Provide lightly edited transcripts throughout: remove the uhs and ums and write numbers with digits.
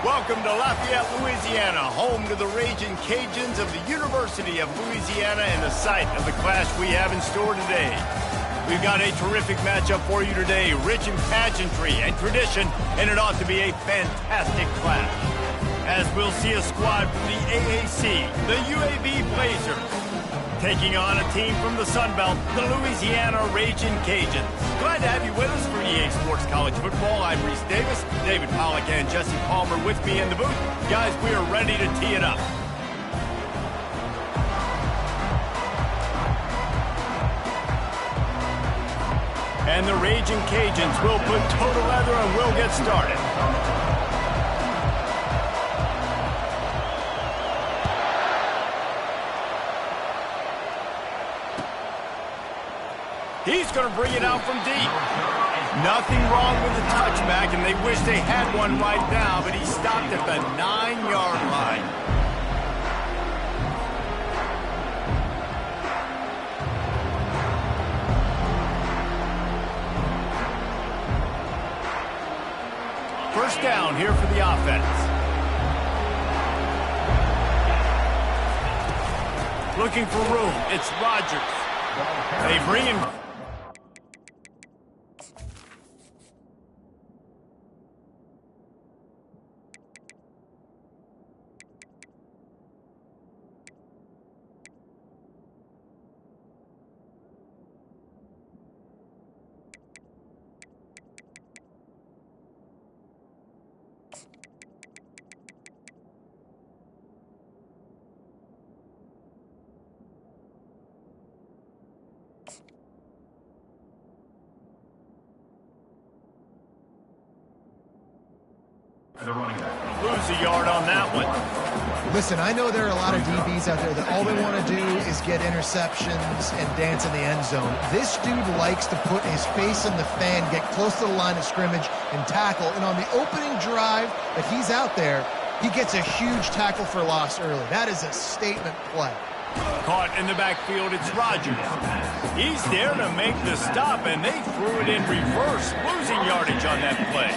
Welcome to Lafayette, Louisiana, home to the Raging Cajuns of the University of Louisiana and the site of the clash we have in store today. We've got a terrific matchup for you today, rich in pageantry and tradition, and it ought to be a fantastic clash. As we'll see a squad from the AAC, the UAB Blazers, taking on a team from the Sun Belt, the Louisiana Raging Cajuns. Glad to have you with us for EA Sports College Football. I'm Reese Davis, David Pollack and Jesse Palmer with me in the booth. Guys, we are ready to tee it up. And the Raging Cajuns will put toe to leather and we'll get started. He's going to bring it out from deep. Nothing wrong with the touchback, and they wish they had one right now, but he stopped at the 9-yard line. First down here for the offense. Looking for room. It's Rodgers. They bring him. The running back. Lose a yard on that one. Listen, I know there are a lot of DBs out there that all they want to do is get interceptions and dance in the end zone. This dude likes to put his face in the fan, get close to the line of scrimmage, and tackle. And on the opening drive that he's out there, he gets a huge tackle for loss early. That is a statement play. Caught in the backfield, it's Rodgers. He's there to make the stop, and they threw it in reverse, losing yardage on that play.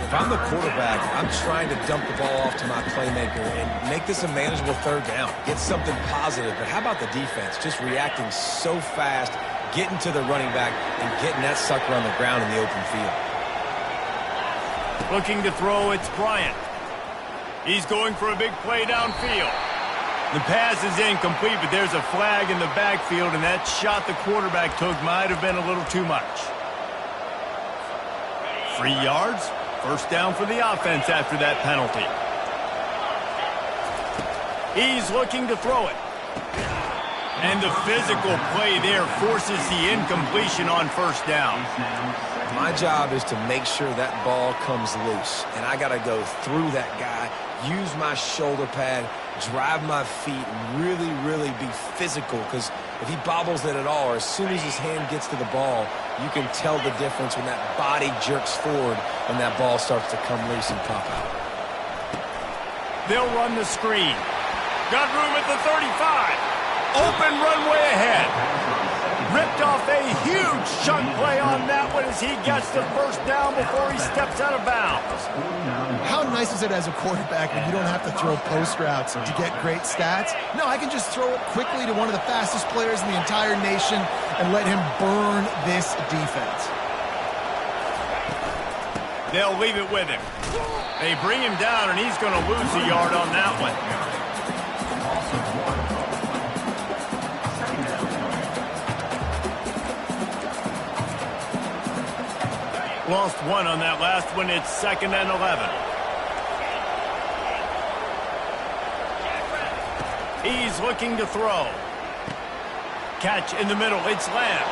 If I'm the quarterback, I'm trying to dump the ball off to my playmaker and make this a manageable third down. Get something positive. But how about the defense? Just reacting so fast, getting to the running back, and getting that sucker on the ground in the open field. Looking to throw, it's Bryant. He's going for a big play downfield. The pass is incomplete, but there's a flag in the backfield, and that shot the quarterback took might have been a little too much. 3 yards. First down for the offense after that penalty. He's looking to throw it. And the physical play there forces the incompletion on first down. My job is to make sure that ball comes loose. And I got to go through that guy, use my shoulder pad, drive my feet, and really, really be physical. Because if he bobbles it at all, or as soon as his hand gets to the ball, you can tell the difference when that body jerks forward and that ball starts to come loose and pop out. They'll run the screen. Got room at the 35. Open runway ahead. Ripped off a huge chunk play on that one as he gets the first down before he steps out of bounds. How nice is it as a quarterback when you don't have to throw post routes to get great stats? No, I can just throw it quickly to one of the fastest players in the entire nation and let him burn this defense. They'll leave it with him. They bring him down, and he's going to lose a yard on that one. Lost one on that last one. It's 2nd and 11. He's looking to throw. Catch in the middle. It's Lamb.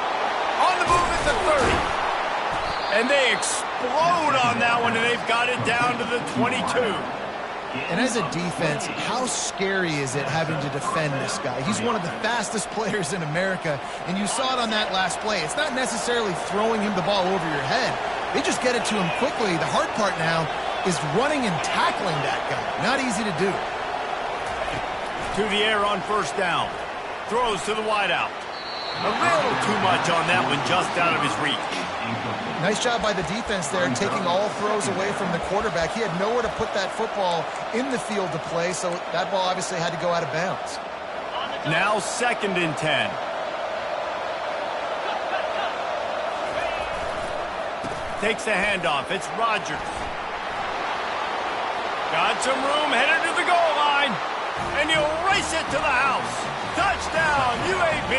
On the move at the 30. And they explode on that one, and they've got it down to the 22. And as a defense, how scary is it having to defend this guy? He's one of the fastest players in America, and you saw it on that last play. It's not necessarily throwing him the ball over your head. They just get it to him quickly. The hard part now is running and tackling that guy. Not easy to do. To the air on first down. Throws to the wideout. A little too much on that one, just out of his reach. Nice job by the defense there, taking all throws away from the quarterback. He had nowhere to put that football in the field to play, so that ball obviously had to go out of bounds. Now 2nd and 10. Takes the handoff. It's Rodgers. Got some room, headed to the goal line. And he'll race it to the house. Touchdown, UAB.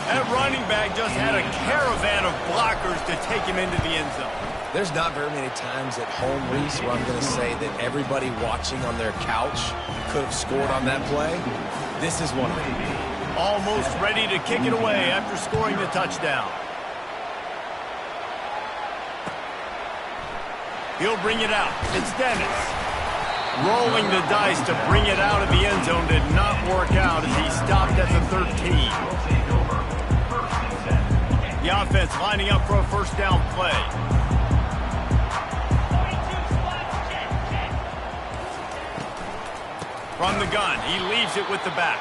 That running back just had a caravan of blockers to take him into the end zone. There's not very many times at home, Reese, where I'm going to say that everybody watching on their couch could have scored on that play. This is one of them. Almost ready to kick it away after scoring the touchdown. He'll bring it out. It's Dennis. Rolling the dice to bring it out of the end zone did not work out as he stopped at the 13. The offense lining up for a first down play. From the gun, he leaves it with the back.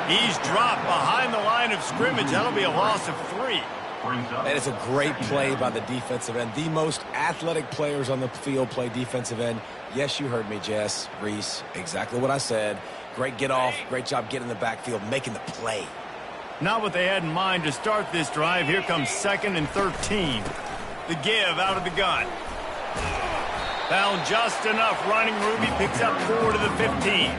He's dropped behind the line of scrimmage. That'll be a loss of 3. That is a great play by the defensive end. The most athletic players on the field play defensive end. Yes, you heard me, Jess, Reese. Exactly what I said. Great get off. Great job getting in the backfield, making the play. Not what they had in mind to start this drive. Here comes 2nd and 13. The give out of the gun. Found just enough running room. He picks up 4 to the 15.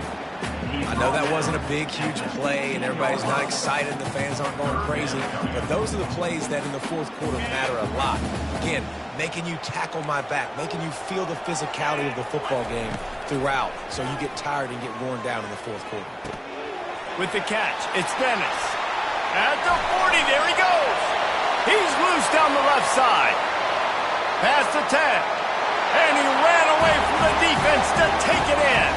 I know that wasn't a big, huge play, and everybody's not excited, and the fans aren't going crazy, but those are the plays that in the fourth quarter matter a lot. Again, making you tackle my back, making you feel the physicality of the football game throughout, so you get tired and get worn down in the fourth quarter. With the catch, it's Dennis. At the 40, there he goes. He's loose down the left side. Past the 10. And he ran away from the defense to take it in.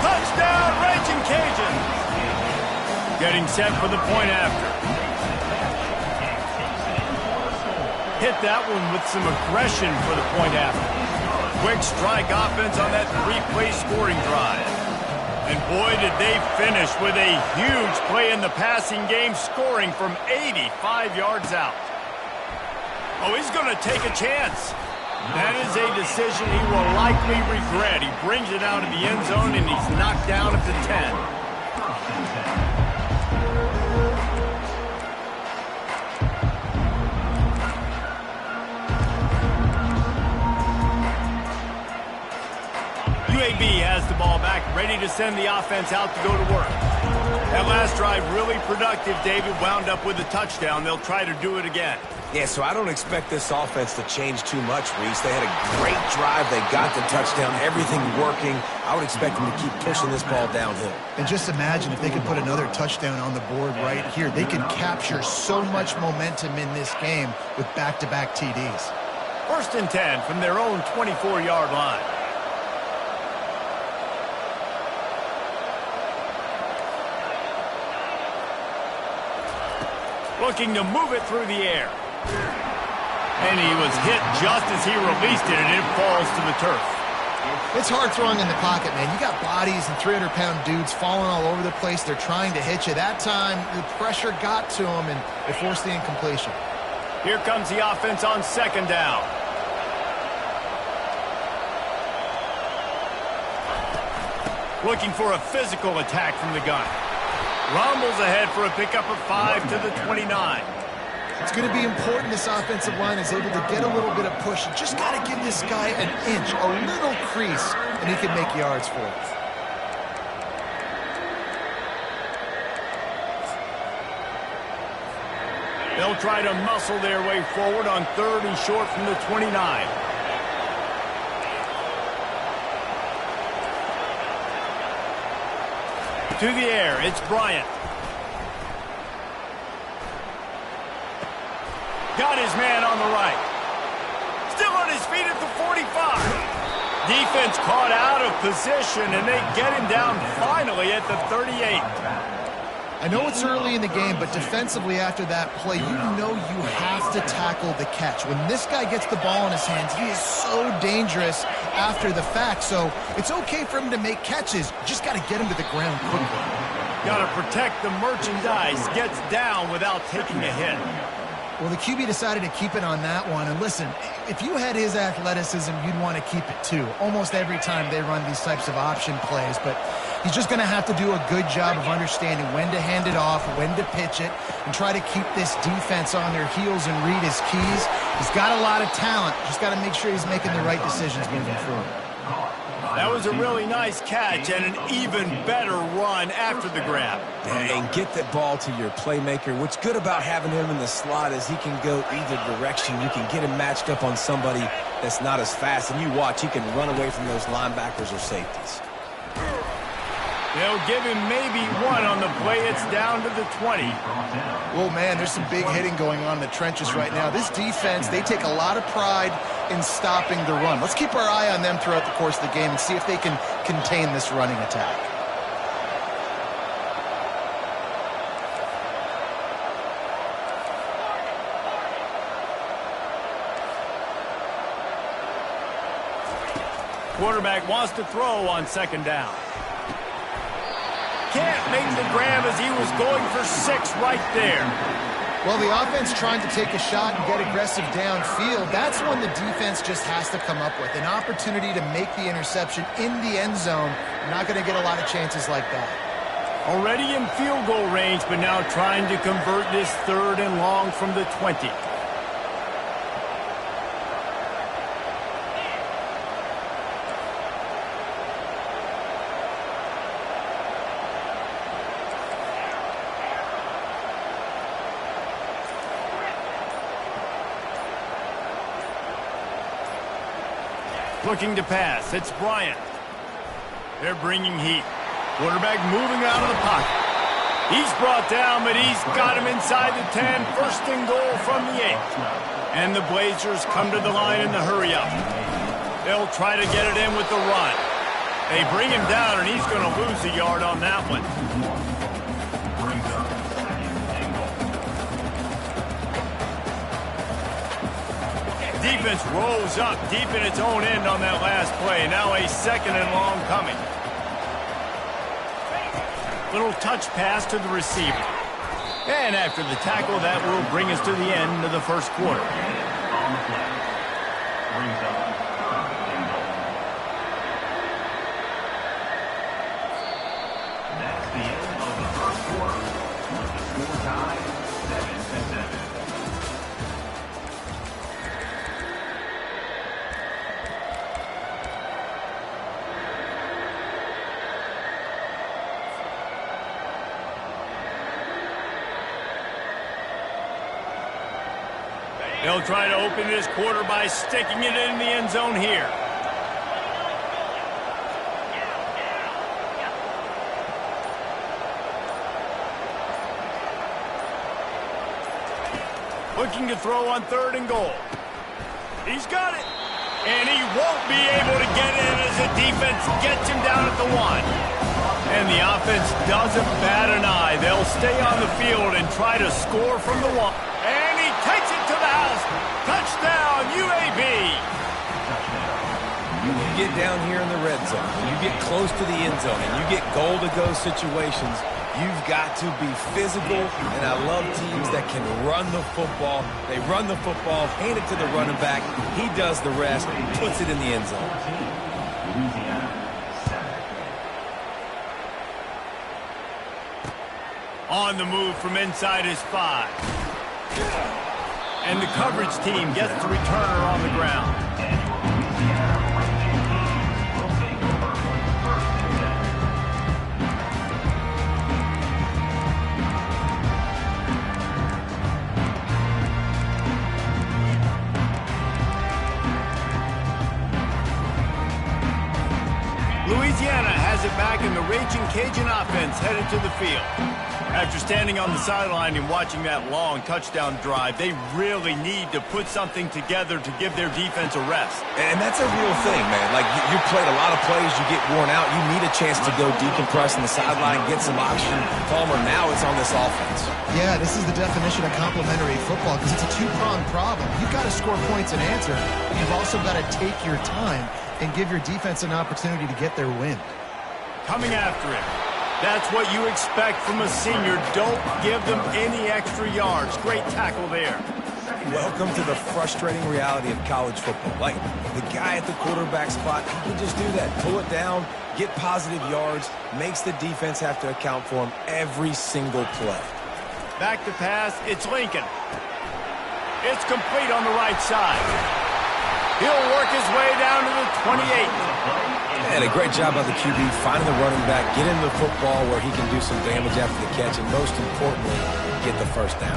Touchdown, Raging Cajuns. Getting set for the point after. Hit that one with some aggression for the point after. Quick strike offense on that 3-play scoring drive. And boy, did they finish with a huge play in the passing game, scoring from 85 yards out. Oh, he's going to take a chance. That is a decision he will likely regret. He brings it out of the end zone, and he's knocked down at the 10. UAB has the ball back, ready to send the offense out to go to work. That last drive really productive. David wound up with a touchdown. They'll try to do it again. Yeah, so I don't expect this offense to change too much, Reese. They had a great drive. They got the touchdown, everything working. I would expect them to keep pushing this ball downhill. And just imagine if they could put another touchdown on the board right here. They could capture so much momentum in this game with back-to-back TDs. 1st and 10 from their own 24-yard line. Looking to move it through the air. And he was hit just as he released it, and it falls to the turf. It's hard throwing in the pocket, man. You got bodies and 300-pound dudes falling all over the place. They're trying to hit you. That time, the pressure got to them, and they forced the incompletion. Here comes the offense on 2nd down. Looking for a physical attack from the gun. Rumbles ahead for a pickup of 5 to the 29. It's going to be important this offensive line is able to get a little bit of push. You just got to give this guy an inch, a little crease, and he can make yards for it. They'll try to muscle their way forward on 3rd and short from the 29. To the air, it's Bryant. Got his man on the right. Still on his feet at the 45. Defense caught out of position, and they get him down finally at the 38. I know it's early in the game, but defensively after that play, you know you have to tackle the catch. When this guy gets the ball in his hands, he is so dangerous after the fact. So it's okay for him to make catches. Just got to get him to the ground quickly. Got to protect the merchandise. Gets down without taking a hit. Well, the QB decided to keep it on that one. And listen, if you had his athleticism, you'd want to keep it too. Almost every time they run these types of option plays. But he's just going to have to do a good job of understanding when to hand it off, when to pitch it, and try to keep this defense on their heels and read his keys. He's got a lot of talent. Just got to make sure he's making the right decisions moving forward. That was a really nice catch and an even better run after the grab. And get that ball to your playmaker. What's good about having him in the slot is he can go either direction. You can get him matched up on somebody that's not as fast, and you watch, he can run away from those linebackers or safeties. They'll give him maybe one on the play. It's down to the 20. Well, man, there's some big hitting going on in the trenches right now. This defense, they take a lot of pride in stopping the run. Let's keep our eye on them throughout the course of the game and see if they can contain this running attack. Quarterback wants to throw on second down. Can't make the grab as he was going for 6 right there. Well, the offense trying to take a shot and get aggressive downfield, that's when the defense just has to come up with an opportunity to make the interception in the end zone. You're not going to get a lot of chances like that. Already in field goal range, but now trying to convert this 3rd and long from the 20. Looking to pass. It's Bryant. They're bringing heat. Quarterback moving out of the pocket. He's brought down, but he's got him inside the 10. 1st and goal from the 8. And the Blazers come to the line in the hurry-up. They'll try to get it in with the run. They bring him down, and he's going to lose a yard on that one. Defense rolls up deep in its own end on that last play. Now a 2nd and long coming. Little touch pass to the receiver. And after the tackle, that will bring us to the end of the 1st quarter. That's the end of the 1st quarter. Score time, 7-7. They'll try to open this quarter by sticking it in the end zone here. Looking to throw on 3rd and goal. He's got it. And he won't be able to get in as the defense gets him down at the 1. And the offense doesn't bat an eye. They'll stay on the field and try to score from the 1. And he takes it to the house. Touchdown, UAB. You get down here in the red zone, you get close to the end zone, and you get goal-to-go situations, you've got to be physical, and I love teams that can run the football. They run the football, hand it to the running back, he does the rest, puts it in the end zone. On the move from inside his 5. And the coverage team gets the returner on the ground. Louisiana has it back, and the Raging Cajun offense headed to the field. After standing on the sideline and watching that long touchdown drive, they really need to put something together to give their defense a rest. And that's a real thing, man. Like, you played a lot of plays, you get worn out, you need a chance to go decompress on the sideline, get some oxygen. Palmer, now it's on this offense. Yeah, this is the definition of complementary football because it's a two-pronged problem. You've got to score points and answer. You've also got to take your time and give your defense an opportunity to get their win. Coming after him. That's what you expect from a senior. Don't give them any extra yards. Great tackle there. Welcome to the frustrating reality of college football. Like, the guy at the quarterback spot, he can just do that. Pull it down, get positive yards, makes the defense have to account for him every single play. Back to pass, it's Lincoln. It's complete on the right side. He'll work his way down to the 28. And a great job by the QB finding the running back, get into the football where he can do some damage after the catch, and most importantly, get the first down.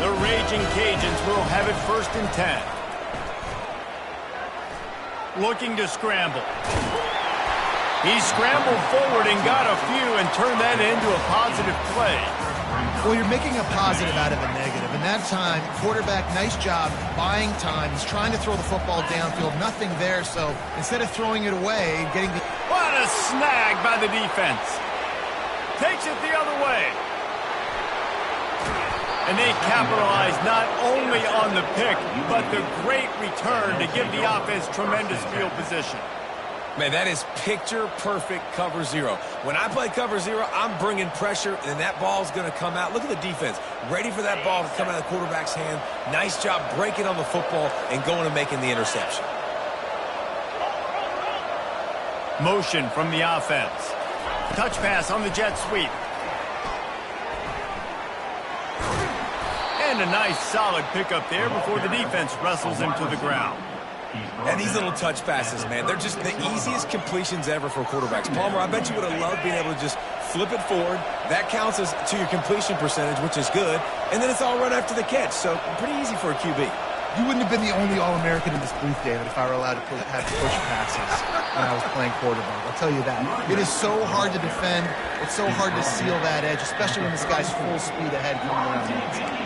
The Raging Cajuns will have it 1st and 10. Looking to scramble. He scrambled forward and got a few and turned that into a positive play. Well, you're making a positive out of a negative. And that time, quarterback, nice job buying time. He's trying to throw the football downfield. Nothing there, so instead of throwing it away, getting the... What a snag by the defense. Takes it the other way. And they capitalize not only on the pick, but the great return to give the offense tremendous field position. Man, that is picture-perfect cover zero. When I play cover zero, I'm bringing pressure, and that ball's going to come out. Look at the defense. Ready for that ball to come out of the quarterback's hand. Nice job breaking on the football and going and making the interception. Motion from the offense. Touch pass on the jet sweep. And a nice solid pickup there before the defense wrestles him to the ground. And these little touch passes, man, they're just the easiest completions ever for quarterbacks. Palmer, I bet you would have loved being able to just flip it forward. That counts as to your completion percentage, which is good. And then it's all right after the catch, so pretty easy for a QB. You wouldn't have been the only All-American in this booth, David, if I were allowed to have push passes when I was playing quarterback. I'll tell you that. It is so hard to defend. It's so hard to seal that edge, especially when this guy's full speed ahead coming around the inside.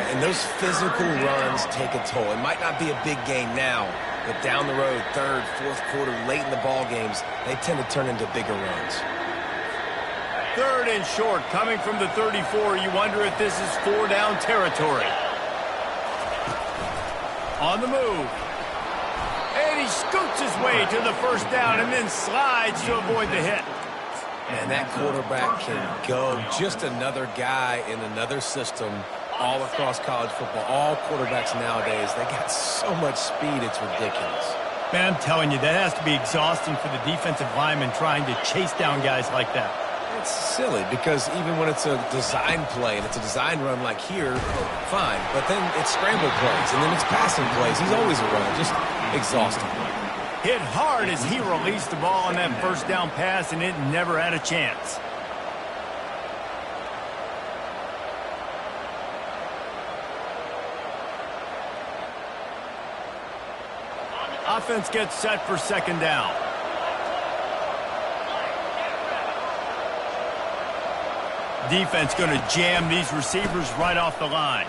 And those physical runs take a toll. It might not be a big game now, but down the road, 3rd, 4th quarter, late in the ball games, they tend to turn into bigger runs. 3rd and short, coming from the 34. You wonder if this is 4-down territory. On the move. And he scoots his way to the 1st down and then slides to avoid the hit. And that quarterback can go. Just another guy in another system all across college football. All quarterbacks nowadays, they got so much speed, it's ridiculous. Man, I'm telling you, that has to be exhausting for the defensive lineman trying to chase down guys like that. It's silly because even when it's a design play and it's a design run like here, fine. But then it's scramble plays and then it's passing plays. He's always around, just exhausting. Hit hard as he released the ball on that 1st down pass, and it never had a chance. Offense gets set for 2nd down. Defense going to jam these receivers right off the line.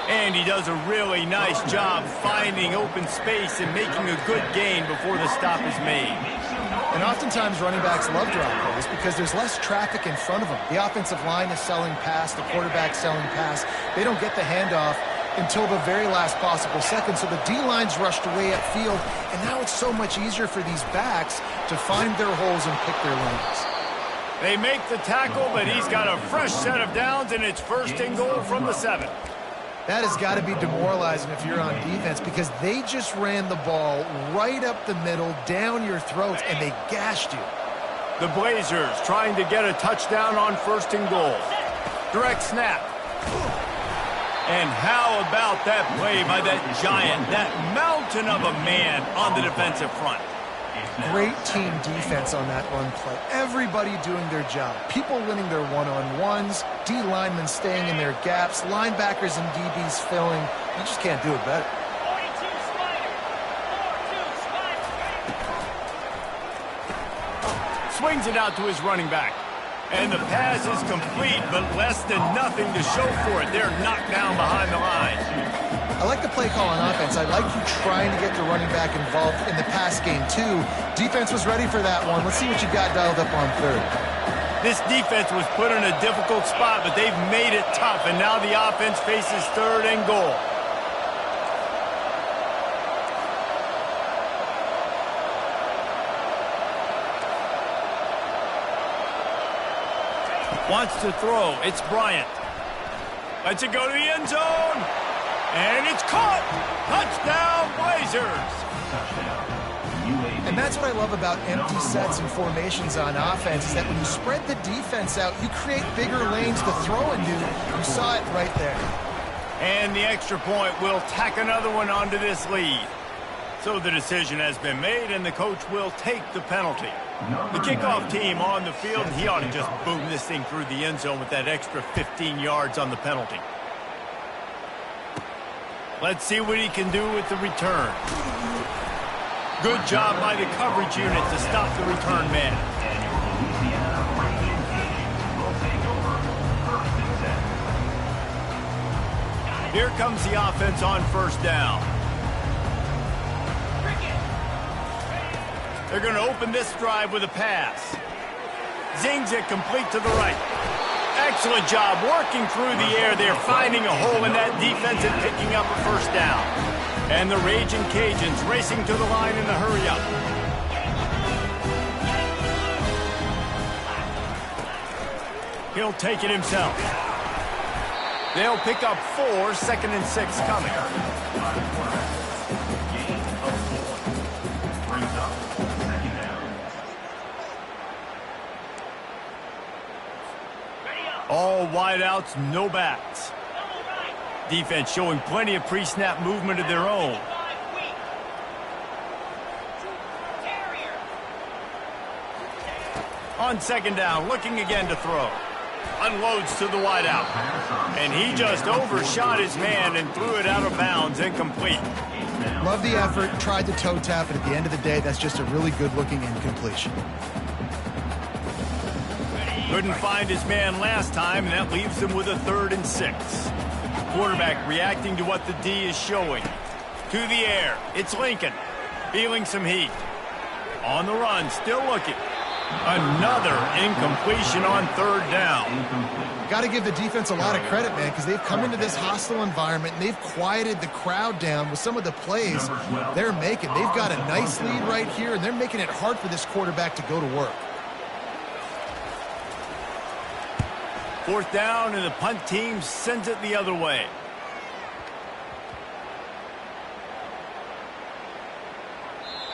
And he does a really nice job finding open space and making a good gain before the stop is made. And oftentimes running backs love drop plays because there's less traffic in front of them. The offensive line is selling pass, the quarterback's selling pass. They don't get the handoff until the very last possible second, so the D-line's rushed away upfield, and now it's so much easier for these backs to find their holes and pick their lanes. They make the tackle, but he's got a fresh set of downs, and it's 1st and goal from the 7. That has got to be demoralizing if you're on defense because they just ran the ball right up the middle, down your throats, and they gashed you. The Blazers trying to get a touchdown on 1st and goal. Direct snap. And how about that play by that giant, that mountain of a man on the defensive front? Great team defense on that run play. Everybody doing their job. People winning their one-on-ones, D linemen staying in their gaps, linebackers and DBs filling. You just can't do it better. swings it out to his running back. And the pass is complete, but less than nothing to show for it. They're knocked down behind the line. I like the play call on offense. I like you trying to get the running back involved in the pass game, too. Defense was ready for that one. Let's see what you got dialed up on third. This defense was put in a difficult spot, but they've made it tough, and now the offense faces third and goal. Wants to throw. It's Bryant. Lets it go to the end zone. And it's caught. Touchdown, Blazers. And that's what I love about empty sets and formations on offense, is that when you spread the defense out, you create bigger lanes to throw into. You saw it right there. And the extra point will tack another one onto this lead. So the decision has been made, and the coach will take the penalty. The kickoff team on the field, he ought to just boom this thing through the end zone with that extra 15 yards on the penalty. Let's see what he can do with the return. Good job by the coverage unit to stop the return man. Here comes the offense on first down. They're going to open this drive with a pass. Zings it complete to the right. Excellent job working through the air. They're finding a hole in that defense and picking up a first down. And the Raging Cajuns racing to the line in a hurry-up. He'll take it himself. They'll pick up 4, 2nd and 6 coming. All wideouts, no backs. Defense showing plenty of pre-snap movement of their own. On second down, looking again to throw. Unloads to the wideout. And he just overshot his man and threw it out of bounds, incomplete. Love the effort, tried to toe tap, and at the end of the day, that's just a really good-looking incompletion. Couldn't find his man last time, and that leaves him with a 3rd and 6. Quarterback reacting to what the D is showing. To the air, it's Lincoln. Feeling some heat. On the run, still looking. Another incompletion on 3rd down. Got to give the defense a lot of credit, man, because they've come into this hostile environment and they've quieted the crowd down with some of the plays they're making. They've got a nice lead right here, and they're making it hard for this quarterback to go to work. 4th down, and the punt team sends it the other way.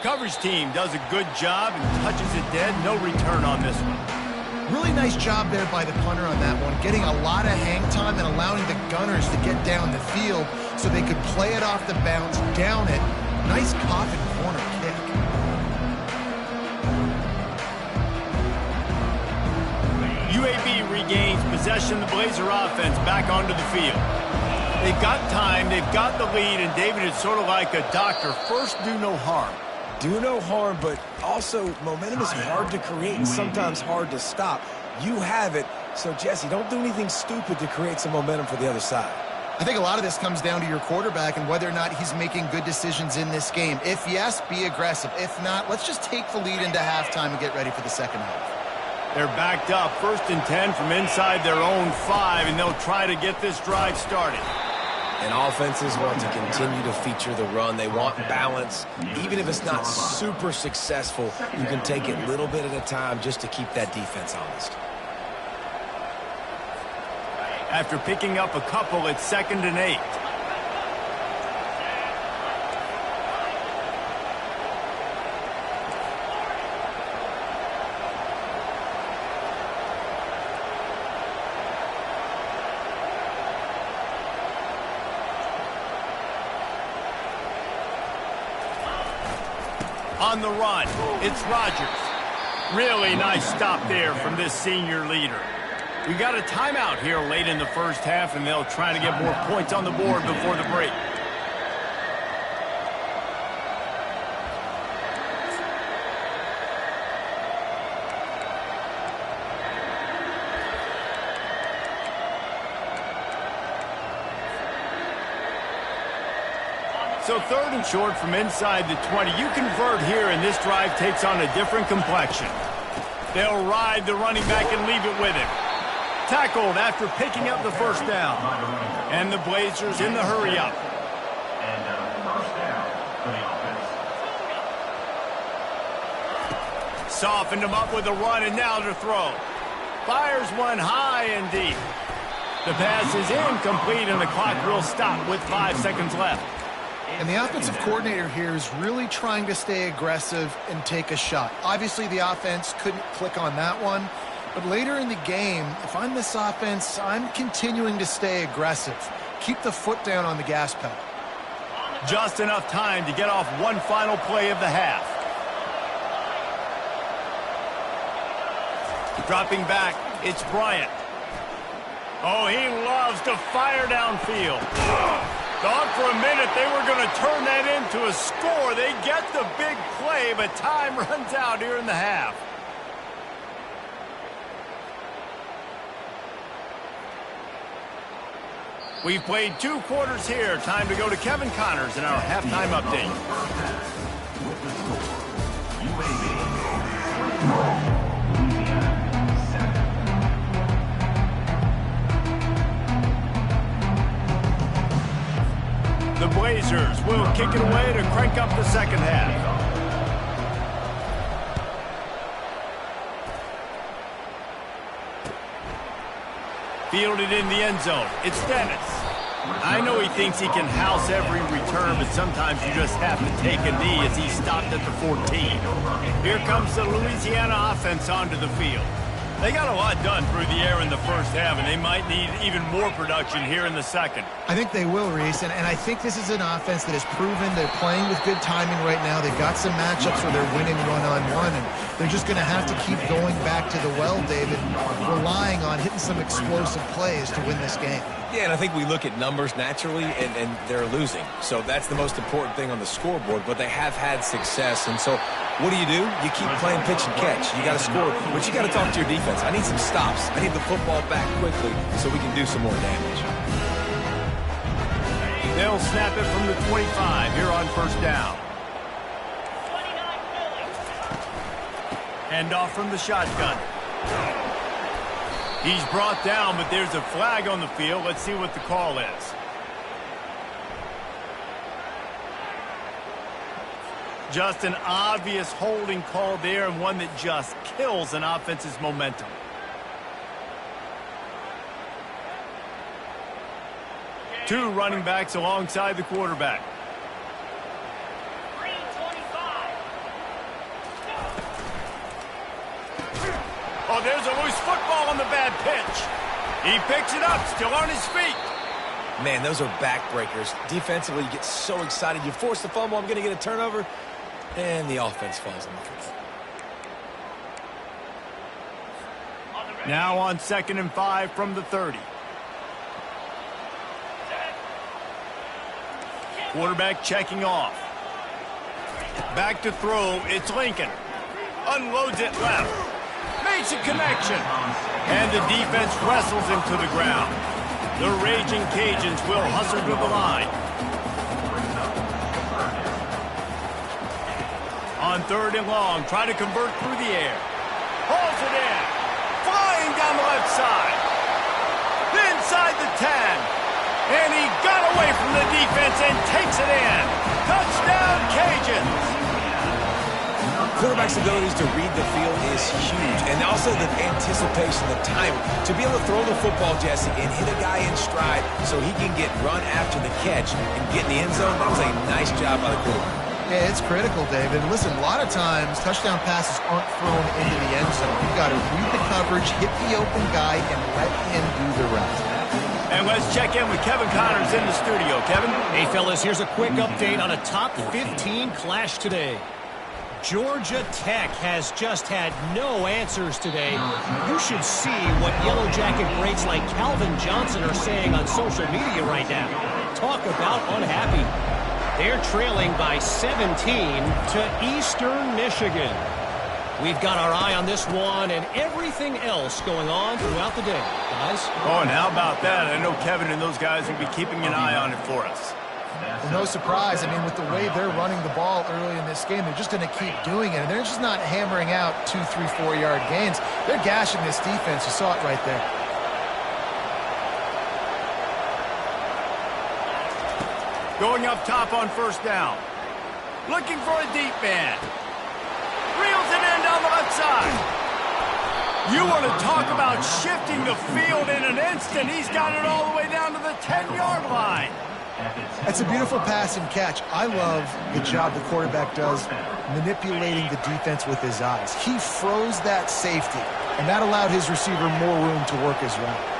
Coverage team does a good job and touches it dead. No return on this one. Really nice job there by the punter on that one, getting a lot of hang time and allowing the gunners to get down the field so they could play it off the bounce, down it. Nice coffin corner kick. UAB regains possession of the Blazer offense back onto the field. They've got time, they've got the lead, and David is sort of like a doctor. First, do no harm. Do no harm, but also momentum is hard to create and sometimes hard to stop. You have it, so Jesse, don't do anything stupid to create some momentum for the other side. I think a lot of this comes down to your quarterback and whether or not he's making good decisions in this game. If yes, be aggressive. If not, let's just take the lead into halftime and get ready for the second half. They're backed up, 1st and 10 from inside their own 5, and they'll try to get this drive started. And offenses want to continue to feature the run. They want balance. Even if it's not super successful, you can take it little bit at a time just to keep that defense honest. After picking up a couple, it's 2nd and 8. On the run, it's Rodgers. Really nice stop there from this senior leader. We got a timeout here late in the first half, and they'll try to get more points on the board before the break. So 3rd and short from inside the 20. You convert here, and this drive takes on a different complexion. They'll ride the running back and leave it with him. Tackled after picking up the first down. And the Blazers in the hurry up. And first down for the offense. Softened him up with a run, and now to throw. Fires one high and deep. The pass is incomplete, and the clock will stop with 5 seconds left. And the offensive coordinator here is really trying to stay aggressive and take a shot. Obviously, the offense couldn't click on that one. But later in the game, if I'm this offense, I'm continuing to stay aggressive. Keep the foot down on the gas pedal. Just enough time to get off one final play of the half. Dropping back, it's Bryant. Oh, he loves to fire downfield. Thought for a minute they were going to turn that into a score. They get the big play, but time runs out here in the half. We've played 2 quarters here. Time to go to Kevin Connors in our halftime update. With the score, UAB 7. The Blazers will kick it away to crank up the second half. Fielded in the end zone. It's Dennis. I know he thinks he can house every return, but sometimes you just have to take a knee as he stopped at the 14. Here comes the Louisiana offense onto the field. They got a lot done through the air in the first half, and they might need even more production here in the second. I think they will, Reese, and I think this is an offense that has proven they're playing with good timing right now. They've got some matchups where they're winning one-on-one, and they're just going to have to keep going back to the well, David, relying on hitting some explosive plays to win this game. Yeah, and I think we look at numbers naturally, and they're losing. So that's the most important thing on the scoreboard, but they have had success. And so what do? You keep playing pitch and catch. You got to score, but you got to talk to your defense. I need some stops. I need the football back quickly so we can do some more damage. They'll snap it from the 25 here on first down. Hand off from the shotgun. He's brought down, but there's a flag on the field. Let's see what the call is. Just an obvious holding call there, and one that just kills an offense's momentum. Two running backs alongside the quarterback. Oh, there's a loose football on the bad pitch. He picks it up, still on his feet. Man, those are backbreakers. Defensively, you get so excited. You force the fumble, I'm going to get a turnover, and the offense falls on the field. Now on 2nd and 5 from the 30. Quarterback checking off. Back to throw, it's Lincoln. Unloads it left. Makes a connection. And the defense wrestles him to the ground. The Raging Cajuns will hustle to the line. On 3rd and long, try to convert through the air. Hauls it in. Flying down the left side. Inside the 10. And he got away from the defense and takes it in. Touchdown, Cajuns. Quarterback's abilities to read the field is huge. And also the anticipation, the timing. To be able to throw the football, Jesse, and hit a guy in stride so he can get run after the catch and get in the end zone, that was a nice job by the quarterback. Yeah, it's critical, David. Listen, a lot of times touchdown passes aren't thrown into the end zone. You've got to read the coverage, hit the open guy, and let him do the rest. And let's check in with Kevin Connors in the studio. Kevin? Hey, fellas, here's a quick update on a top 15 clash today. Georgia Tech has just had no answers today. You should see what Yellow Jacket greats like Calvin Johnson are saying on social media right now. Talk about unhappy. They're trailing by 17 to Eastern Michigan. We've got our eye on this one and everything else going on throughout the day, guys. Oh, and how about that? I know Kevin and those guys will be keeping an eye on it for us. Well, no surprise. I mean, with the way they're running the ball early in this game, they're just going to keep doing it. And they're just not hammering out 2, 3, 4-yard gains. They're gashing this defense. You saw it right there. Going up top on first down. Looking for a deep man. Reels it in down the left side. You want to talk about shifting the field in an instant. He's got it all the way down to the 10-yard line. That's a beautiful pass and catch. I love the job the quarterback does manipulating the defense with his eyes. He froze that safety, and that allowed his receiver more room to work his route.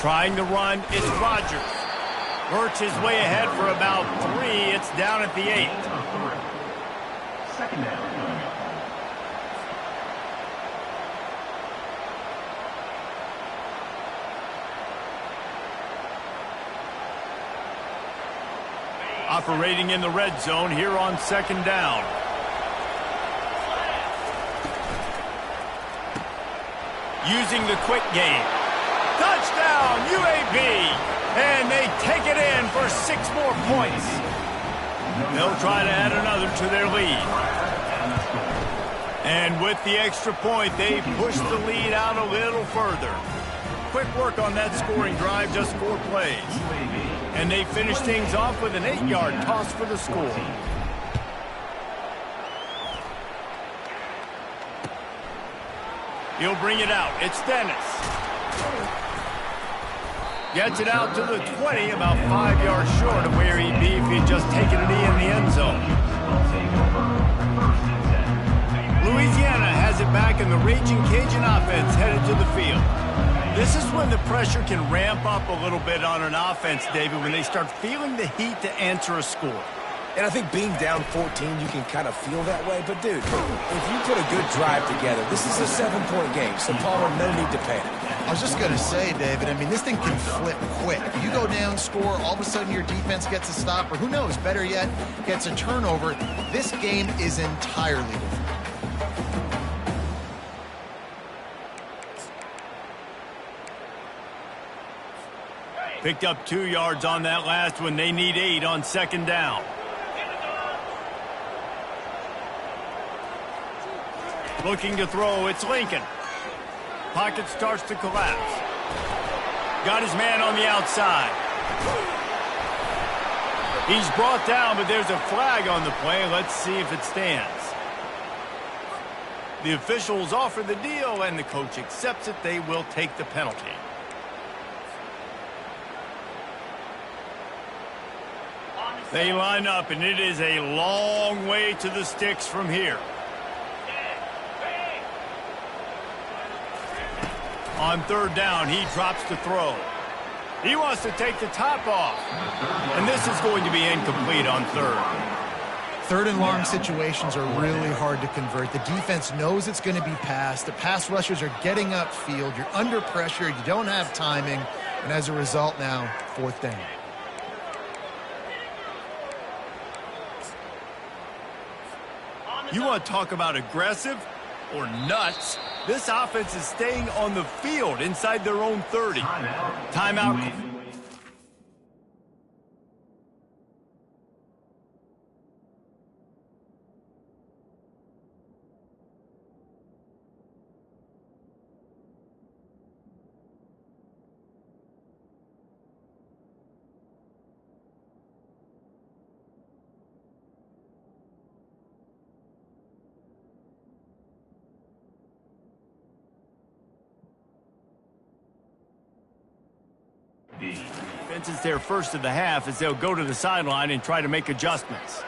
Trying to run, it's Rodgers. Works his way ahead for about 3. It's down at the 8. Second down. Operating in the red zone here on second down. Using the quick game. Touchdown, UAB! And they take it in for 6 more points. They'll try to add another to their lead. And with the extra point, they push the lead out a little further. Quick work on that scoring drive, just 4 plays. And they finish things off with an 8-yard toss for the score. He'll bring it out. It's Dennis. Gets it out to the 20, about 5 yards short of where he'd be if he'd just taken a knee in the end zone. Louisiana has it back in the Raging Cajun offense headed to the field. This is when the pressure can ramp up a little bit on an offense, David, when they start feeling the heat to answer a score. And I think being down 14, you can kind of feel that way. But, dude, if you put a good drive together, this is a 7-point game, so Palmer, no need to panic. I was just going to say, David, I mean, this thing can flip quick. You go down, score, all of a sudden your defense gets a stop, or who knows, better yet, gets a turnover. This game is entirely different. Picked up 2 yards on that last one. They need 8 on second down. Looking to throw, it's Lincoln. Pocket starts to collapse. Got his man on the outside. He's brought down, but there's a flag on the play. Let's see if it stands. The officials offer the deal, and the coach accepts it. They will take the penalty. They line up, and it is a long way to the sticks from here. On third down, he drops to throw. He wants to take the top off. And this is going to be incomplete on third. Third and long situations are really hard to convert. The defense knows it's going to be passed. The pass rushers are getting upfield. You're under pressure. You don't have timing. And as a result now, fourth down. You want to talk about aggressive or nuts? This offense is staying on the field inside their own 30. Timeout. Defense is their first of the half as they'll go to the sideline and try to make adjustments.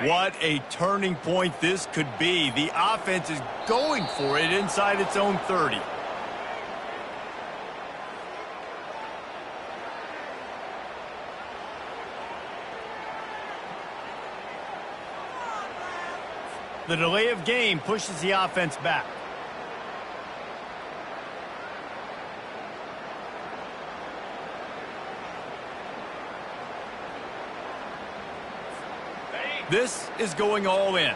What a turning point this could be. The offense is going for it inside its own 30. The delay of game pushes the offense back. This is going all in.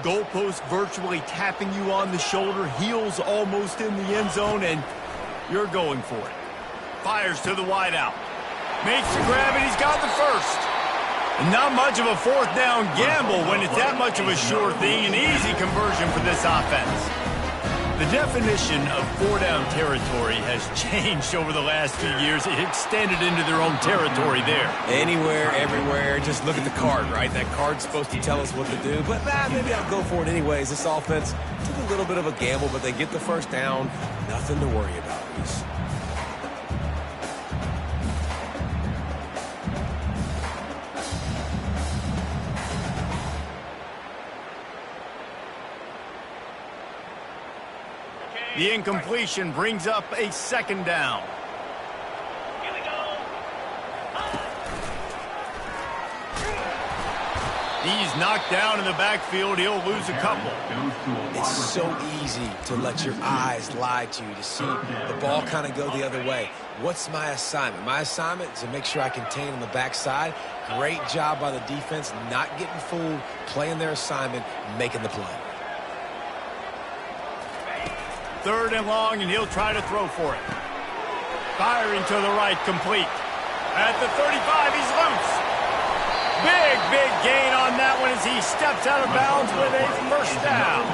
Goalpost virtually tapping you on the shoulder, heels almost in the end zone, and you're going for it. Fires to the wideout. Makes the grab, and he's got the first. And not much of a fourth down gamble when it's that much of a sure thing, an easy conversion for this offense. The definition of four-down territory has changed over the last few years. It extended into their own territory there. Anywhere, everywhere, just look at the card, right? That card's supposed to tell us what to do, but maybe I'll go for it anyways. This offense took a little bit of a gamble, but they get the first down. Nothing to worry about, Reese. The incompletion brings up a second down. Here we go. He's knocked down in the backfield. He'll lose a couple. It's so easy to let your eyes lie to you, to see the ball kind of go the other way. What's my assignment? My assignment is to make sure I contain on the backside. Great job by the defense, not getting fooled, playing their assignment, making the play. Third and long, and he'll try to throw for it. Firing to the right, complete. At the 35, he's loose. Big gain on that one as he steps out of bounds with a first down.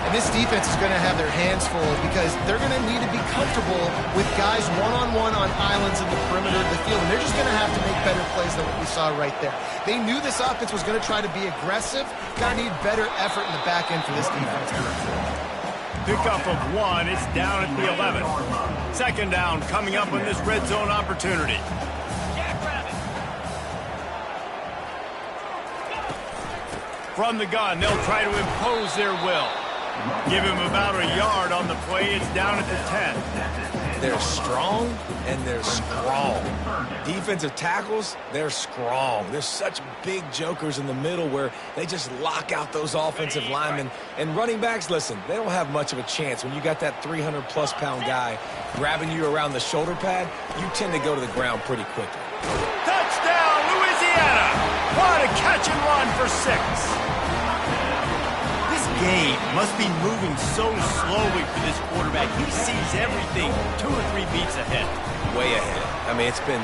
And this defense is going to have their hands full because they're going to need to be comfortable with guys one-on-one on islands in the perimeter of the field, and they're just going to have to make better plays than what we saw right there. They knew this offense was going to try to be aggressive. Going to need better effort in the back end for this defense. Pickup of one. It's down at the 11. Second down coming up on this red zone opportunity. From the gun, they'll try to impose their will. Give him about a yard on the play. It's down at the 10. They're strong and they're strong. Defensive tackles, they're strong. There's such big jokers in the middle where they just lock out those offensive linemen. And running backs, listen, they don't have much of a chance. When you got that 300-plus pound guy grabbing you around the shoulder pad, you tend to go to the ground pretty quickly. Touchdown, Louisiana! What a catch and run for 6. Game must be moving so slowly for this quarterback. He sees everything 2 or 3 beats ahead. Way ahead. I mean, it's been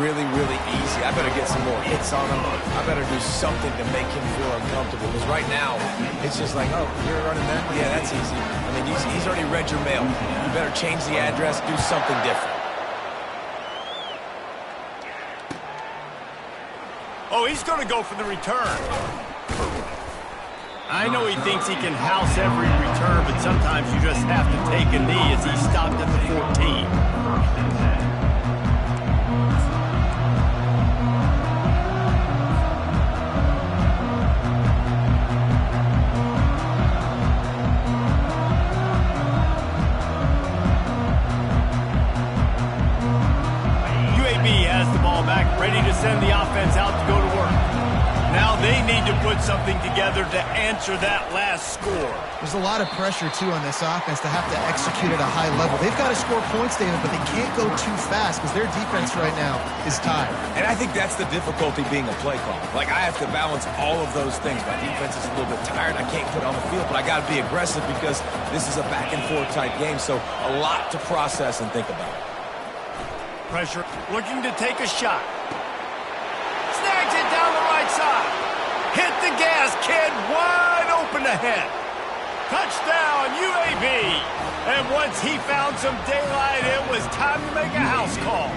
really easy. I better get some more hits on him. I better do something to make him feel uncomfortable. Because right now, it's just like, oh, you're running that? Yeah, that's easy. I mean, he's already read your mail. You better change the address, do something different. Oh, he's going to go for the return. I know he thinks he can house every return, but sometimes you just have to take a knee as he stopped at the 14. UAB has the ball back, ready to send the offense out to go to work. Now they need to put something together to answer that last score. There's a lot of pressure, too, on this offense to have to execute at a high level. They've got to score points, David, but they can't go too fast because their defense right now is tired. And I think that's the difficulty being a play caller. Like, I have to balance all of those things. My defense is a little bit tired. I can't put it on the field, but I got to be aggressive because this is a back-and-forth type game, so a lot to process and think about. Pressure, looking to take a shot. Snags it down the right side. Hit the gas, kid. Wide open ahead. Touchdown, UAB. And once he found some daylight, it was time to make a house call.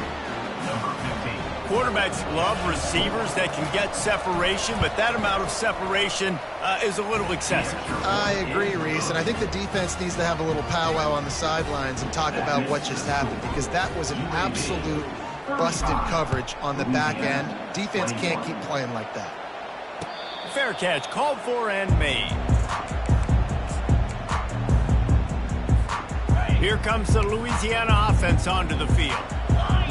Quarterbacks love receivers that can get separation, but that amount of separation is a little excessive. I agree, Reese, and I think the defense needs to have a little powwow on the sidelines and talk about what just happened, because that was an absolute busted coverage on the back end. Defense can't keep playing like that. Fair catch, called for and made. Here comes the Louisiana offense. offense onto the field.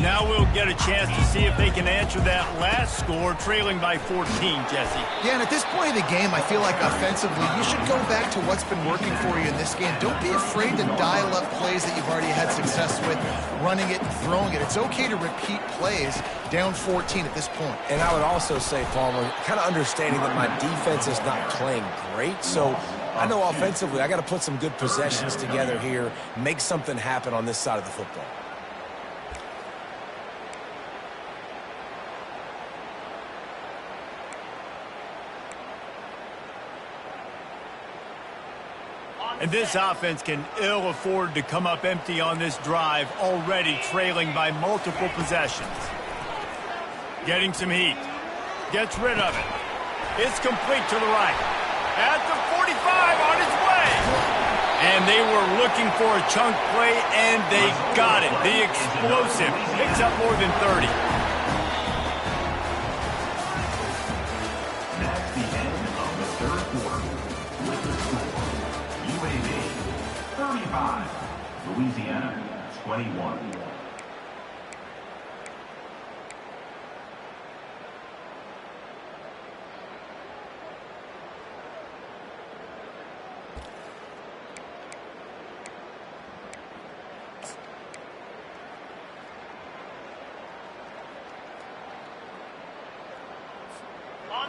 Now we'll get a chance to see if they can answer that last score, trailing by 14, Jesse. Yeah, and at this point of the game, I feel like offensively, you should go back to what's been working for you in this game. Don't be afraid to dial up plays that you've already had success with, running it and throwing it. It's okay to repeat plays down 14 at this point. And I would also say, Palmer, kind of understanding that my defense is not playing great, so I know offensively I got to put some good possessions together here, make something happen on this side of the football. And this offense can ill afford to come up empty on this drive, already trailing by multiple possessions. Getting some heat. Gets rid of it. It's complete to the right. At the 45, on its way. And they were looking for a chunk play, and they got it. The explosive picks up more than 30. That's the end of the third quarter. With the score, UAB 35, Louisiana 21.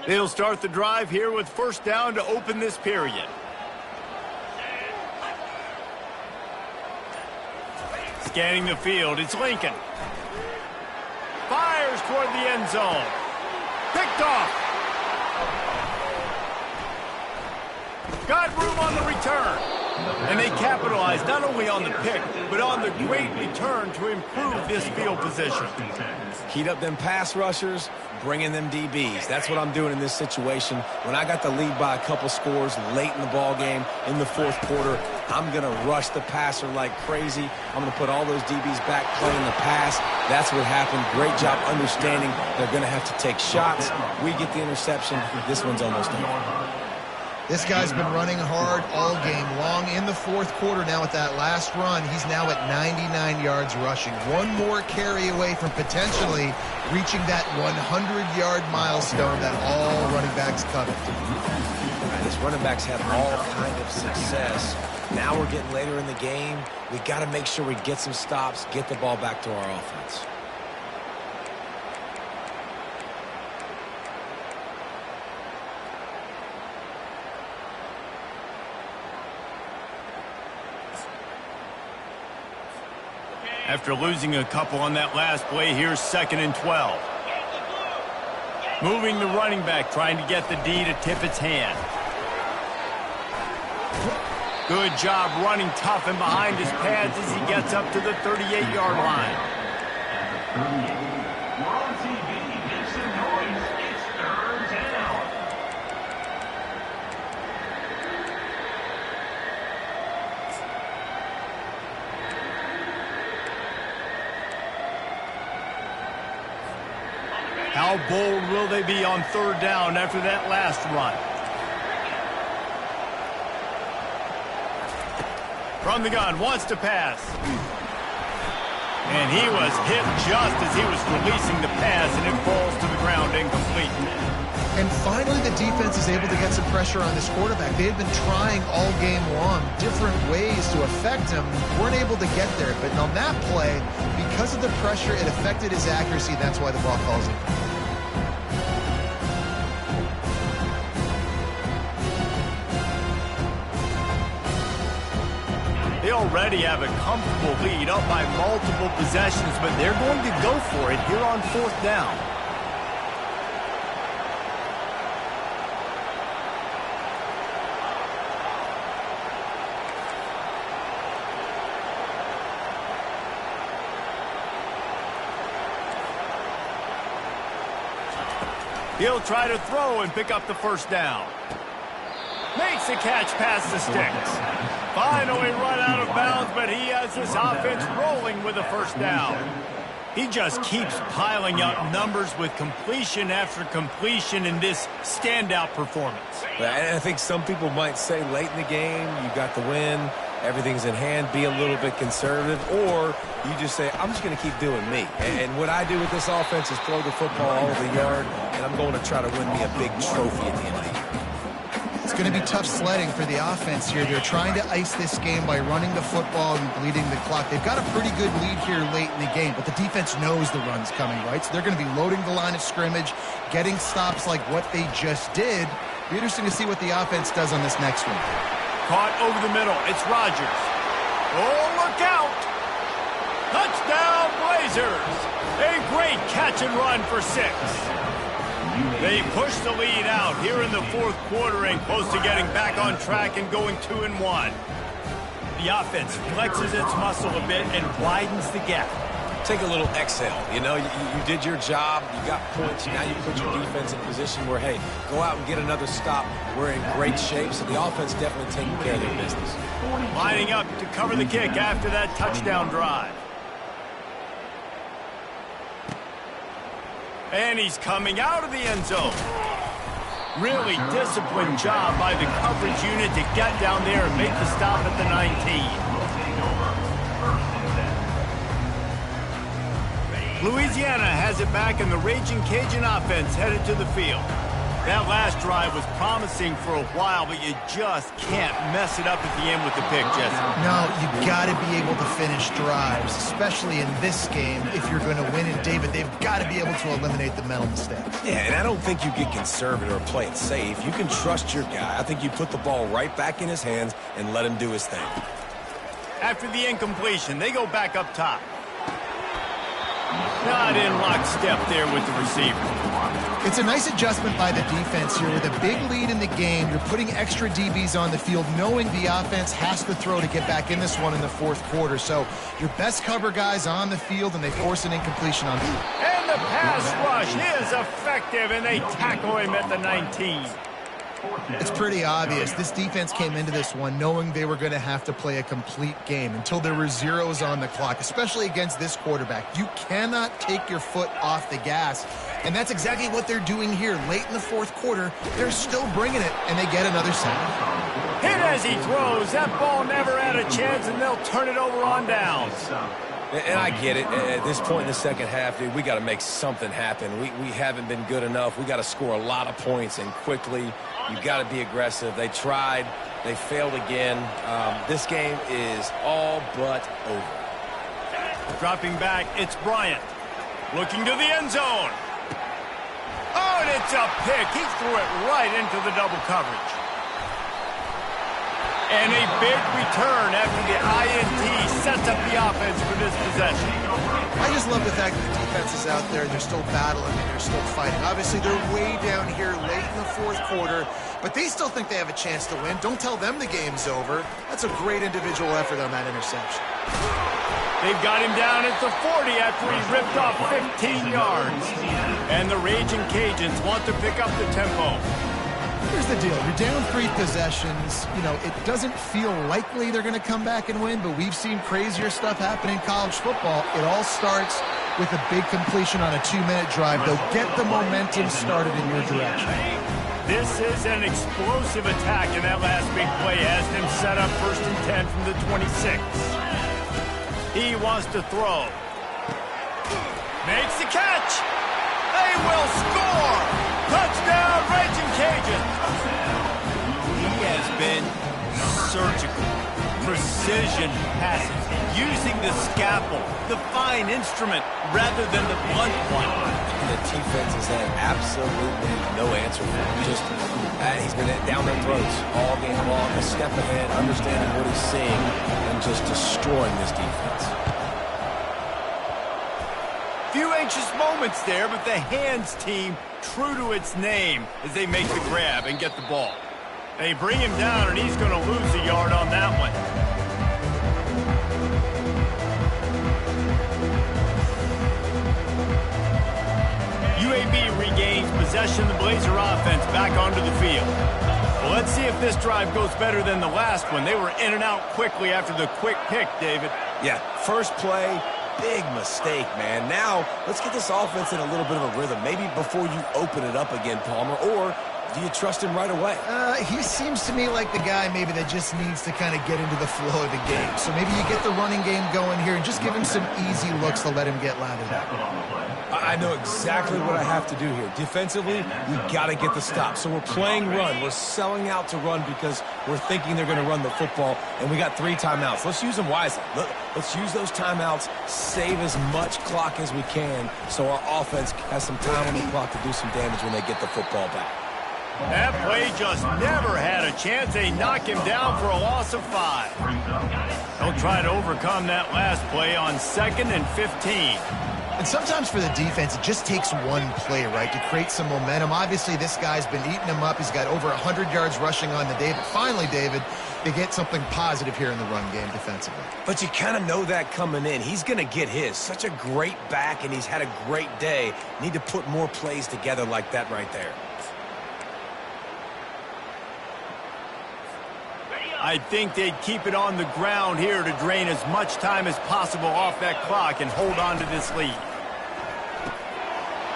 They'll start the drive here with first down to open this period. Scanning the field, it's Lincoln. Fires toward the end zone. Picked off. Got room on the return. And they capitalize not only on the pick, but on the great return to improve this field position. Heat up them pass rushers, bring in them DBs. That's what I'm doing in this situation. When I got the lead by a couple scores late in the ball game, in the fourth quarter, I'm going to rush the passer like crazy. I'm going to put all those DBs back playing the pass. That's what happened. Great job understanding they're going to have to take shots. We get the interception. This one's almost done. This guy's been running hard all game long. In the fourth quarter now with that last run, he's now at 99 yards rushing. One more carry away from potentially reaching that 100-yard milestone that all running backs covet. Right, this running backs have all kind of success. Now we're getting later in the game. We got to make sure we get some stops, get the ball back to our offense. After losing a couple on that last play, here's 2nd and 12. Moving the running back, trying to get the D to tip its hand. Good job running tough and behind his pads as he gets up to the 38-yard line. At the 38, we're on TV. Make some noise. It's third down. How bold will they be on third down after that last run? From the gun, wants to pass. And he was hit just as he was releasing the pass, and it falls to the ground incomplete. And finally, the defense is able to get some pressure on this quarterback. They had been trying all game long different ways to affect him. Weren't able to get there. But on that play, because of the pressure, it affected his accuracy. That's why the ball calls him. They already have a comfortable lead up by multiple possessions, but they're going to go for it here on fourth down. He'll try to throw and pick up the first down. Makes a catch past the sticks. Finally run out of bounds, but he has this offense rolling with a first down. He just keeps piling up numbers with completion after completion in this standout performance. And I think some people might say late in the game, you got the win, everything's in hand, be a little bit conservative, or you just say, I'm just going to keep doing me. And what I do with this offense is throw the football all over the yard, and I'm going to try to win me a big trophy at the end of the year. It's going to be tough sledding for the offense here. They're trying to ice this game by running the football and bleeding the clock. They've got a pretty good lead here late in the game, but the defense knows the run's coming, right? So they're going to be loading the line of scrimmage, getting stops like what they just did. Be interesting to see what the offense does on this next one. Caught over the middle. It's Rodgers. Oh, look out! Touchdown, Blazers! A great catch and run for 6. They push the lead out here in the fourth quarter and close to getting back on track and going 2-1. The offense flexes its muscle a bit and widens the gap. Take a little exhale. You know, you did your job. You got points. Now you put your defense in a position where, hey, go out and get another stop. We're in great shape, so the offense definitely taking care of their business. Lining up to cover the kick after that touchdown drive. And he's coming out of the end zone. Really disciplined job by the coverage unit to get down there and make the stop at the 19. Louisiana has it back, and the Raging Cajun offense headed to the field. That last drive was promising for a while, but you just can't mess it up at the end with the pick, Jesse. No, you got to be able to finish drives, especially in this game. If you're going to win it, David, they've got to be able to eliminate the mental mistakes. Yeah, and I don't think you get conservative or play it safe. You can trust your guy. I think you put the ball right back in his hands and let him do his thing. After the incompletion, they go back up top. Not in lockstep there with the receiver. It's a nice adjustment by the defense here. With a big lead in the game, you're putting extra DBs on the field, knowing the offense has to throw to get back in this one in the fourth quarter. So your best cover guys on the field, and they force an incompletion on you. And the pass rush is effective, and they tackle him at the 19. It's pretty obvious. This defense came into this one knowing they were going to have to play a complete game until there were zeros on the clock, especially against this quarterback. You cannot take your foot off the gas, and that's exactly what they're doing here. Late in the fourth quarter, they're still bringing it, and they get another sack. Hit as he throws. That ball never had a chance, and they'll turn it over on downs. And I get it. At this point in the second half, dude, we got to make something happen. We haven't been good enough. We got to score a lot of points and quickly. You got to be aggressive. They tried. They failed again. This game is all but over. Dropping back, it's Bryant. Looking to the end zone. Oh, and it's a pick. He threw it right into the double coverage. And a big return after the INT sets up the offense for this possession. I just love the fact that the defense is out there and they're still battling and they're still fighting. Obviously, they're way down here late in the fourth quarter, but they still think they have a chance to win. Don't tell them the game's over. That's a great individual effort on that interception. They've got him down at the 40 after he ripped off 15 yards. And the Raging Cajuns want to pick up the tempo. Here's the deal. You're down 3 possessions. You know, it doesn't feel likely they're going to come back and win, but we've seen crazier stuff happen in college football. It all starts with a big completion on a 2-minute drive. They'll get the momentum started in your direction. This is an explosive attack, and that last big play has them set up 1st and 10 from the 26. He wants to throw. Makes the catch. They will score. Touchdown, Raging Cajuns. He has been surgical. Precision passes, using the scalpel, the fine instrument, rather than the blunt one. The defense has had absolutely no answer for him. Just, he's been down their throats all game long, a step ahead, understanding what he's seeing, and just destroying this defense. Few anxious moments there, but the Hands team true to its name as they make the grab and get the ball. They bring him down, and he's going to lose a yard on that one. UAB regains possession of the Blazer offense back onto the field. Well, let's see if this drive goes better than the last one. They were in and out quickly after the quick pick, David. Yeah, first play, big mistake, man. Now, let's get this offense in a little bit of a rhythm. Maybe before you open it up again, Palmer, or Do you trust him right away? He seems to me like the guy maybe that just needs to kind of get into the flow of the game. So maybe you get the running game going here and just give him some easy looks to let him get lathered up. I know exactly what I have to do here. Defensively, we got to get the stop. So we're playing run. We're selling out to run because we're thinking they're going to run the football, and we got 3 timeouts. Let's use them wisely. Let's use those timeouts, save as much clock as we can so our offense has some time on the clock to do some damage when they get the football back. That play just never had a chance. They knock him down for a loss of 5. They'll try to overcome that last play on 2nd and 15. And sometimes for the defense, it just takes one play, right, to create some momentum. Obviously, this guy's been eating him up. He's got over 100 yards rushing on the day. But finally, David, they get something positive here in the run game defensively. But you kind of know that coming in. He's going to get his. Such a great back, and he's had a great day. Need to put more plays together like that right there. I think they'd keep it on the ground here to drain as much time as possible off that clock and hold on to this lead.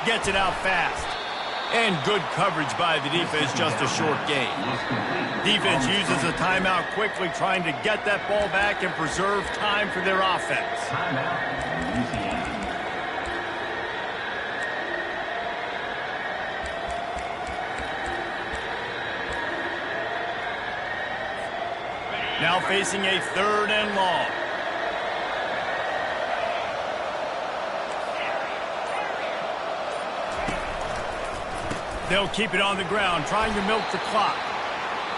Gets it out fast. And good coverage by the defense, just a short gain. Defense uses a timeout quickly, trying to get that ball back and preserve time for their offense. Timeout, Louisiana. Now facing a 3rd and long. They'll keep it on the ground, trying to milk the clock.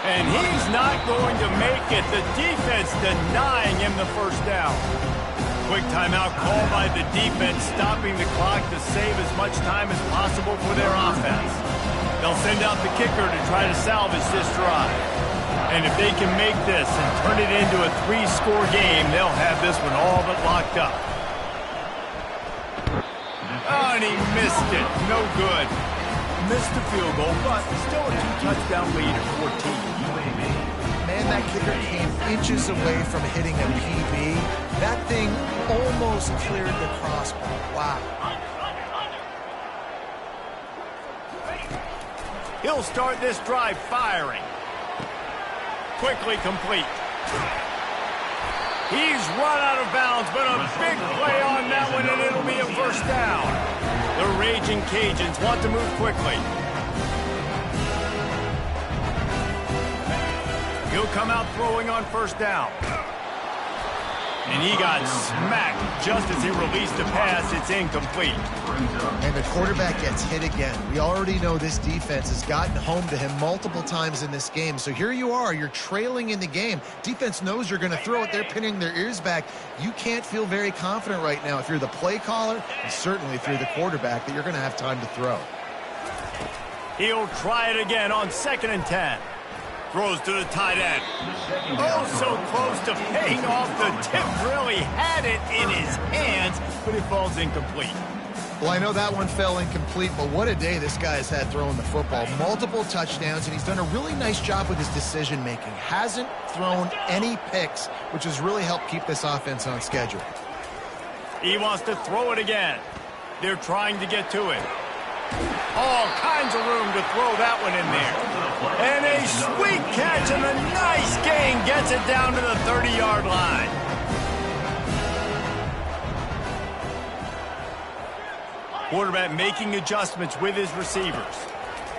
And he's not going to make it. The defense denying him the first down. Quick timeout call by the defense, stopping the clock to save as much time as possible for their offense. They'll send out the kicker to try to salvage this drive. And if they can make this and turn it into a 3-score game, they'll have this one all but locked up. Oh, and he missed it. No good. Missed the field goal, but still a 2-touchdown lead at 14. Man, that kicker came inches away from hitting a PB. That thing almost cleared the crossbar. Wow. He'll start this drive firing. Quickly complete. He's run out of bounds, but a big play on that one, and it'll be a first down. The Raging Cajuns want to move quickly. He'll come out throwing on first down. And he got smacked just as he released a pass. It's incomplete. And the quarterback gets hit again. We already know this defense has gotten home to him multiple times in this game. So here you are. You're trailing in the game. Defense knows you're going to throw it. They're pinning their ears back. You can't feel very confident right now if you're the play caller, and certainly if you're the quarterback, that you're going to have time to throw. He'll try it again on 2nd and 10. Throws to the tight end. Oh, so close to paying off the tip drill. He had it in his hands, but it falls incomplete. Well, I know that one fell incomplete, but what a day this guy has had throwing the football. Multiple touchdowns, and he's done a really nice job with his decision-making. Hasn't thrown any picks, which has really helped keep this offense on schedule. He wants to throw it again. They're trying to get to it. All kinds of room to throw that one in there. And a sweet catch and a nice gain gets it down to the 30-yard line. Quarterback making adjustments with his receivers.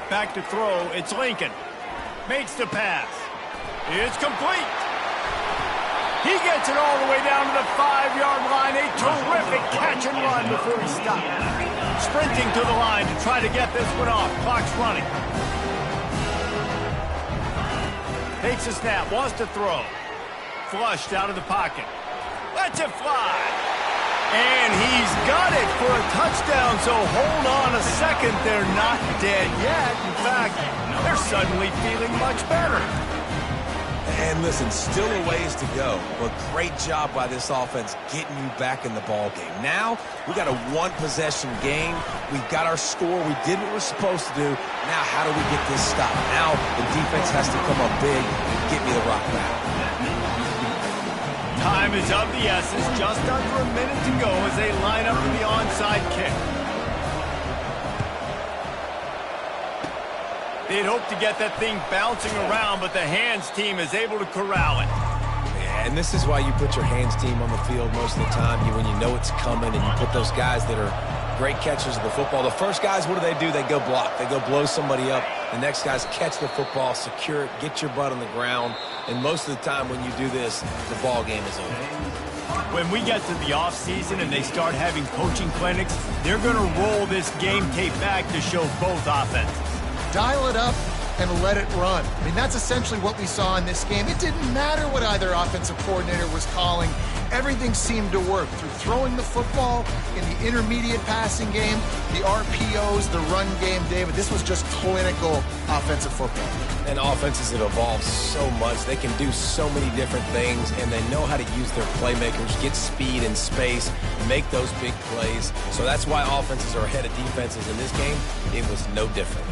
Back to throw, it's Lincoln. Makes the pass. It's complete. He gets it all the way down to the 5-yard line. A terrific catch and run before he stopped. Sprinting to the line to try to get this one off. Clock's running. Takes a snap, wants to throw. Flushed out of the pocket. Lets it fly. And he's got it for a touchdown, so hold on a second. They're not dead yet. In fact, they're suddenly feeling much better. And listen, still a ways to go, but great job by this offense getting you back in the ball game. Now, we got a one-possession game. We've got our score. We did what we're supposed to do. Now, how do we get this stopped? Now, the defense has to come up big and get me the rock back. Time is of the essence. Just under a minute to go as they line up for the onside kick. They'd hope to get that thing bouncing around, but the hands team is able to corral it. Yeah, and this is why you put your hands team on the field most of the time, when you know it's coming, and you put those guys that are great catchers of the football. The first guys, what do? They go block. They go blow somebody up. The next guys catch the football, secure it, get your butt on the ground. And most of the time when you do this, the ball game is over. When we get to the offseason and they start having coaching clinics, they're going to roll this game tape back to show both offenses. Dial it up and let it run. I mean, that's essentially what we saw in this game. It didn't matter what either offensive coordinator was calling. Everything seemed to work through throwing the football in the intermediate passing game, the RPOs, the run game. David, this was just clinical offensive football. And offenses have evolved so much. They can do so many different things, and they know how to use their playmakers, get speed and space, make those big plays. So that's why offenses are ahead of defenses in this game. It was no different.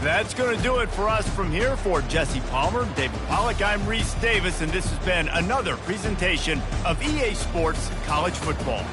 That's going to do it for us from here. For Jesse Palmer, David Pollack, I'm Reese Davis, and this has been another presentation of EA Sports College Football.